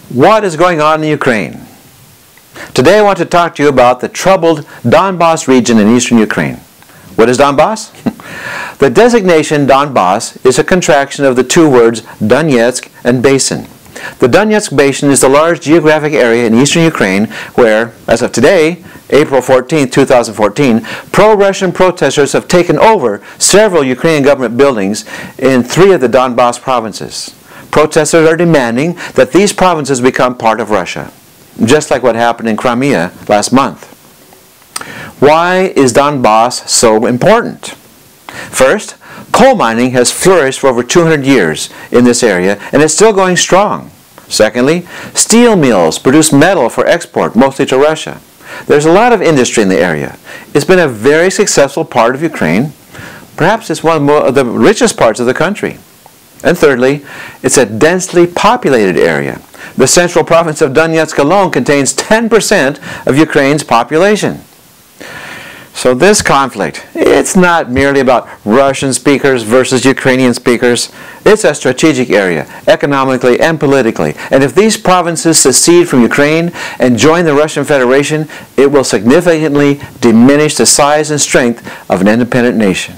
What is going on in Ukraine? Today I want to talk to you about the troubled Donbass region in eastern Ukraine. What is Donbass? The designation Donbass is a contraction of the two words Donetsk and Basin. The Donetsk Basin is the large geographic area in eastern Ukraine where, as of today, April 14, 2014, pro-Russian protesters have taken over several Ukrainian government buildings in 3 of the Donbass provinces. Protesters are demanding that these provinces become part of Russia, just like what happened in Crimea last month. Why is Donbass so important? First, coal mining has flourished for over 200 years in this area and is still going strong. Secondly, steel mills produce metal for export, mostly to Russia. There's a lot of industry in the area. It's been a very successful part of Ukraine. Perhaps it's one of the richest parts of the country. And thirdly, it's a densely populated area. The central province of Donetsk alone contains 10% of Ukraine's population. So this conflict, it's not merely about Russian speakers versus Ukrainian speakers. It's a strategic area, economically and politically. And if these provinces secede from Ukraine and join the Russian Federation, it will significantly diminish the size and strength of an independent nation.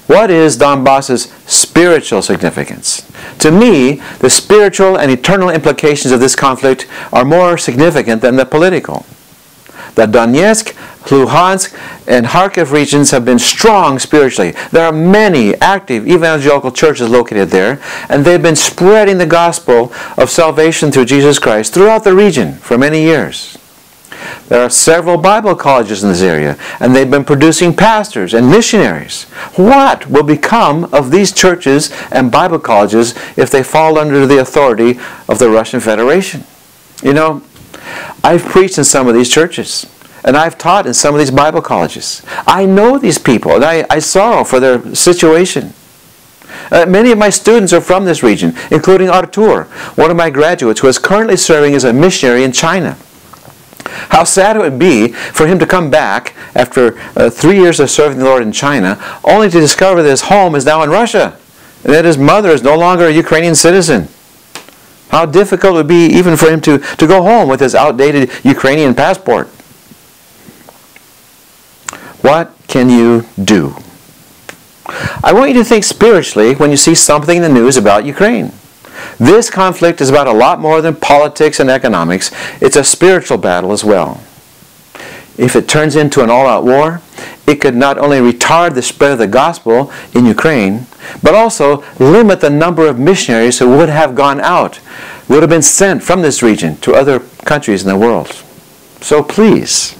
What is Donbass's spiritual significance? To me, the spiritual and eternal implications of this conflict are more significant than the political. The Donetsk, Luhansk, and Kharkiv regions have been strong spiritually. There are many active evangelical churches located there, and they've been spreading the gospel of salvation through Jesus Christ throughout the region for many years. There are several Bible colleges in this area, and they've been producing pastors and missionaries. What will become of these churches and Bible colleges if they fall under the authority of the Russian Federation? You know, I've preached in some of these churches, and I've taught in some of these Bible colleges. I know these people, and I sorrow for their situation. Many of my students are from this region, including Artur, one of my graduates who is currently serving as a missionary in China. How sad it would be for him to come back after 3 years of serving the Lord in China, only to discover that his home is now in Russia, and that his mother is no longer a Ukrainian citizen. How difficult it would be even for him to go home with his outdated Ukrainian passport. What can you do? I want you to think spiritually when you see something in the news about Ukraine. This conflict is about a lot more than politics and economics. It's a spiritual battle as well. If it turns into an all-out war, it could not only retard the spread of the gospel in Ukraine, but also limit the number of missionaries who would have gone out, would have been sent from this region to other countries in the world. So please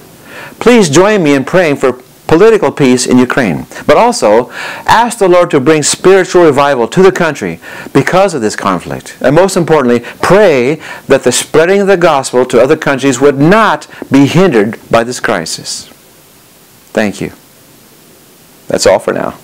join me in praying for political peace in Ukraine. But also, ask the Lord to bring spiritual revival to the country because of this conflict. And most importantly, pray that the spreading of the gospel to other countries would not be hindered by this crisis. Thank you. That's all for now.